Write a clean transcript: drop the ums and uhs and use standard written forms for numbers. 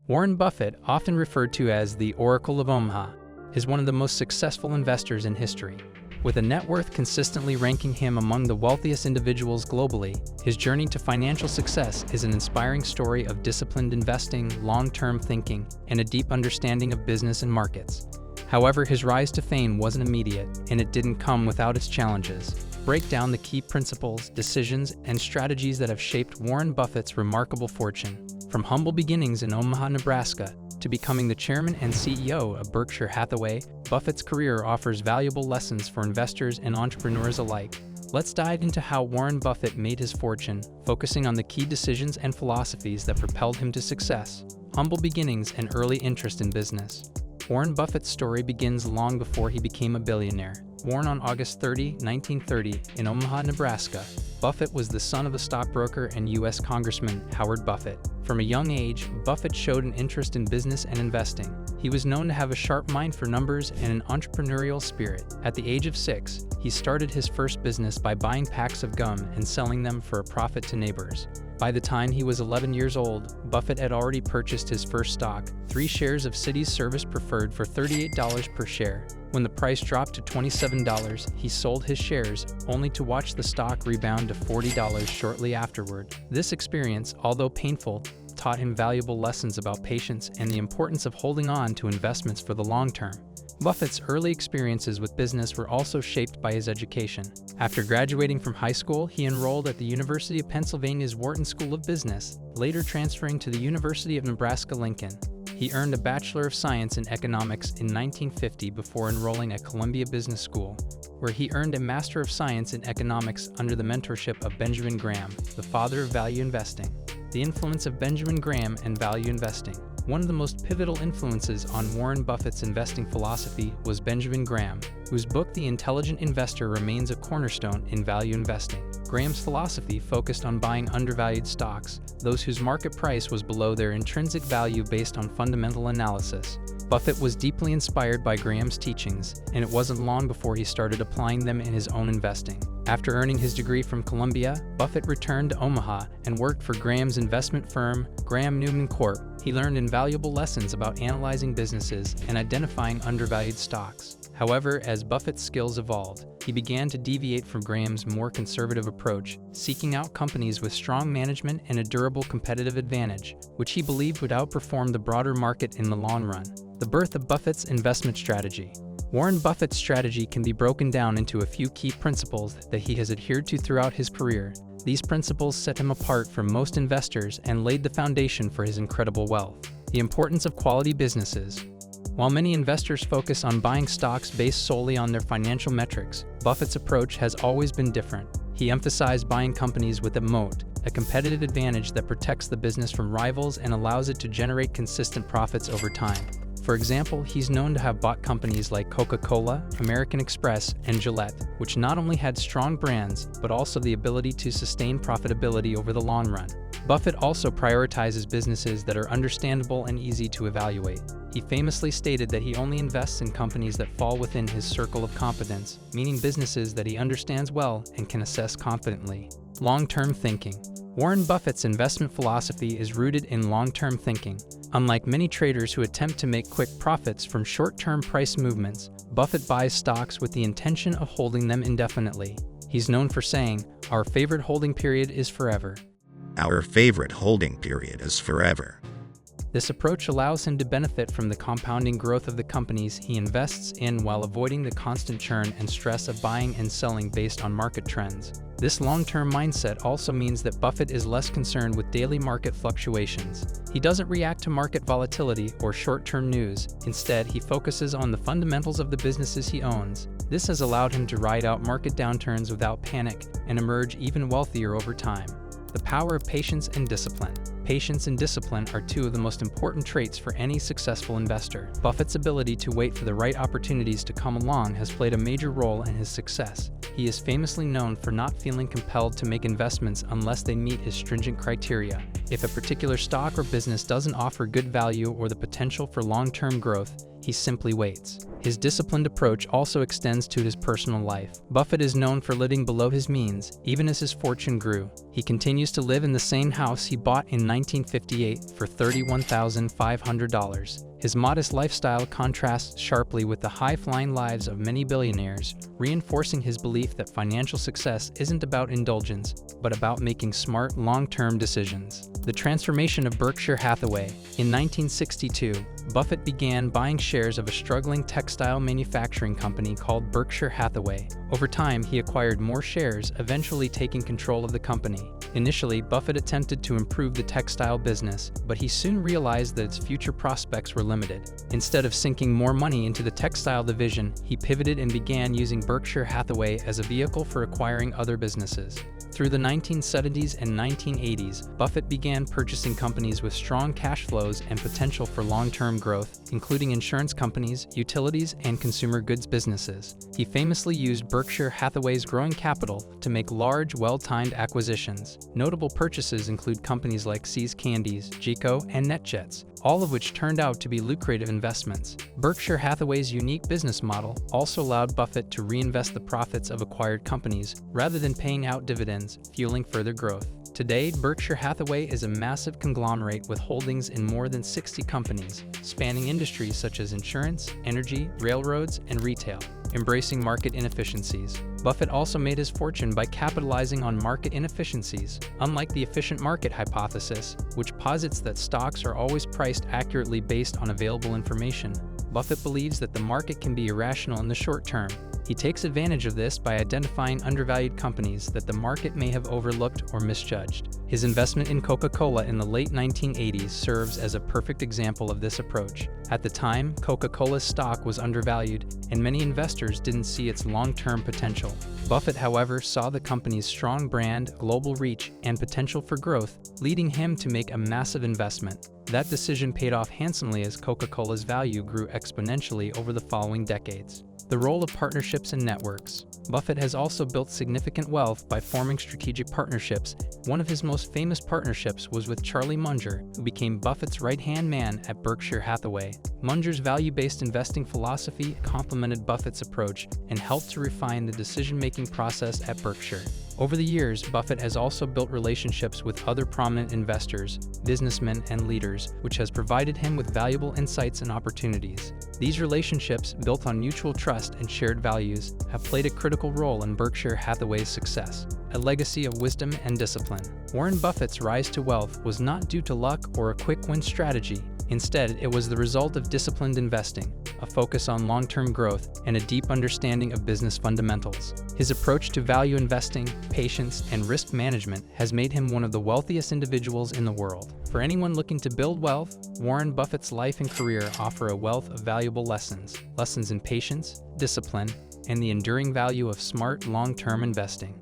Warren Buffett, often referred to as the Oracle of Omaha, is one of the most successful investors in history. With a net worth consistently ranking him among the wealthiest individuals globally, his journey to financial success is an inspiring story of disciplined investing, long-term thinking, and a deep understanding of business and markets. However, his rise to fame wasn't immediate, and it didn't come without its challenges. Break down the key principles, decisions, and strategies that have shaped Warren Buffett's remarkable fortune. From humble beginnings in Omaha, Nebraska, to becoming the chairman and CEO of Berkshire Hathaway, Buffett's career offers valuable lessons for investors and entrepreneurs alike. Let's dive into how Warren Buffett made his fortune, focusing on the key decisions and philosophies that propelled him to success. Humble beginnings and early interest in business. Warren Buffett's story begins long before he became a billionaire. Born on August 30, 1930, in Omaha, Nebraska, Buffett was the son of a stockbroker and U.S. Congressman Howard Buffett. From a young age, Buffett showed an interest in business and investing. He was known to have a sharp mind for numbers and an entrepreneurial spirit. At the age of 6, he started his first business by buying packs of gum and selling them for a profit to neighbors. By the time he was 11 years old, Buffett had already purchased his first stock, 3 shares of Citi's Service Preferred for $38 per share. When the price dropped to $27, he sold his shares, only to watch the stock rebound to $40 shortly afterward. This experience, although painful, taught him valuable lessons about patience and the importance of holding on to investments for the long term. Buffett's early experiences with business were also shaped by his education. After graduating from high school, he enrolled at the University of Pennsylvania's Wharton School of Business, later transferring to the University of Nebraska-Lincoln. He earned a Bachelor of Science in Economics in 1950 before enrolling at Columbia Business School, where he earned a Master of Science in Economics under the mentorship of Benjamin Graham, the father of value investing. The influence of Benjamin Graham and value investing. One of the most pivotal influences on Warren Buffett's investing philosophy was Benjamin Graham, whose book The Intelligent Investor remains a cornerstone in value investing. Graham's philosophy focused on buying undervalued stocks, those whose market price was below their intrinsic value based on fundamental analysis. Buffett was deeply inspired by Graham's teachings, and it wasn't long before he started applying them in his own investing. After earning his degree from Columbia, Buffett returned to Omaha and worked for Graham's investment firm, Graham Newman Corp. He learned invaluable lessons about analyzing businesses and identifying undervalued stocks. However, as Buffett's skills evolved, he began to deviate from Graham's more conservative approach, seeking out companies with strong management and a durable competitive advantage, which he believed would outperform the broader market in the long run. The birth of Buffett's investment strategy. Warren Buffett's strategy can be broken down into a few key principles that he has adhered to throughout his career. These principles set him apart from most investors and laid the foundation for his incredible wealth. The importance of quality businesses. While many investors focus on buying stocks based solely on their financial metrics, Buffett's approach has always been different. He emphasized buying companies with a moat, a competitive advantage that protects the business from rivals and allows it to generate consistent profits over time. For example, he's known to have bought companies like Coca-Cola, American Express, and Gillette, which not only had strong brands, but also the ability to sustain profitability over the long run. Buffett also prioritizes businesses that are understandable and easy to evaluate. He famously stated that he only invests in companies that fall within his circle of competence, meaning businesses that he understands well and can assess confidently. Long-term thinking. Warren Buffett's investment philosophy is rooted in long-term thinking. Unlike many traders who attempt to make quick profits from short-term price movements, Buffett buys stocks with the intention of holding them indefinitely. He's known for saying, "Our favorite holding period is forever." Our favorite holding period is forever. This approach allows him to benefit from the compounding growth of the companies he invests in while avoiding the constant churn and stress of buying and selling based on market trends. This long-term mindset also means that Buffett is less concerned with daily market fluctuations. He doesn't react to market volatility or short-term news. Instead, he focuses on the fundamentals of the businesses he owns. This has allowed him to ride out market downturns without panic and emerge even wealthier over time. The power of patience and discipline. Patience and discipline are two of the most important traits for any successful investor. Buffett's ability to wait for the right opportunities to come along has played a major role in his success. He is famously known for not feeling compelled to make investments unless they meet his stringent criteria. If a particular stock or business doesn't offer good value or the potential for long-term growth, he simply waits. His disciplined approach also extends to his personal life. Buffett is known for living below his means, even as his fortune grew. He continues to live in the same house he bought in 1958 for $31,500. His modest lifestyle contrasts sharply with the high-flying lives of many billionaires, reinforcing his belief that financial success isn't about indulgence, but about making smart, long-term decisions. The transformation of Berkshire Hathaway. In 1962, Buffett began buying shares of a struggling textile manufacturing company called Berkshire Hathaway. Over time, he acquired more shares, eventually taking control of the company. Initially, Buffett attempted to improve the textile business, but he soon realized that its future prospects were limited. Instead of sinking more money into the textile division, he pivoted and began using Berkshire Hathaway as a vehicle for acquiring other businesses. Through the 1970s and 1980s, Buffett began purchasing companies with strong cash flows and potential for long-term growth, including insurance companies, utilities, and consumer goods businesses. He famously used Berkshire Hathaway's growing capital to make large, well-timed acquisitions. Notable purchases include companies like See's Candies, Chico, and NetJets, all of which turned out to be lucrative investments. Berkshire Hathaway's unique business model also allowed Buffett to reinvest the profits of acquired companies rather than paying out dividends, fueling further growth. Today, Berkshire Hathaway is a massive conglomerate with holdings in more than 60 companies, spanning industries such as insurance, energy, railroads, and retail. Embracing market inefficiencies. Buffett also made his fortune by capitalizing on market inefficiencies. Unlike the efficient market hypothesis, which posits that stocks are always priced accurately based on available information, Buffett believes that the market can be irrational in the short term. He takes advantage of this by identifying undervalued companies that the market may have overlooked or misjudged. His investment in Coca-Cola in the late 1980s serves as a perfect example of this approach. At the time, Coca-Cola's stock was undervalued, and many investors didn't see its long-term potential. Buffett, however, saw the company's strong brand, global reach, and potential for growth, leading him to make a massive investment. That decision paid off handsomely as Coca-Cola's value grew exponentially over the following decades. The role of partnerships and networks. Buffett has also built significant wealth by forming strategic partnerships. One of his most famous partnerships was with Charlie Munger, who became Buffett's right-hand man at Berkshire Hathaway. Munger's value-based investing philosophy complemented Buffett's approach and helped to refine the decision-making process at Berkshire. Over the years, Buffett has also built relationships with other prominent investors, businessmen, and leaders, which has provided him with valuable insights and opportunities. These relationships, built on mutual trust and shared values, have played a critical role in Berkshire Hathaway's success. A legacy of wisdom and discipline. Warren Buffett's rise to wealth was not due to luck or a quick-win strategy. Instead, it was the result of disciplined investing, a focus on long-term growth, and a deep understanding of business fundamentals. His approach to value investing, patience, and risk management has made him one of the wealthiest individuals in the world. For anyone looking to build wealth, Warren Buffett's life and career offer a wealth of valuable lessons in patience, discipline, and the enduring value of smart, long-term investing.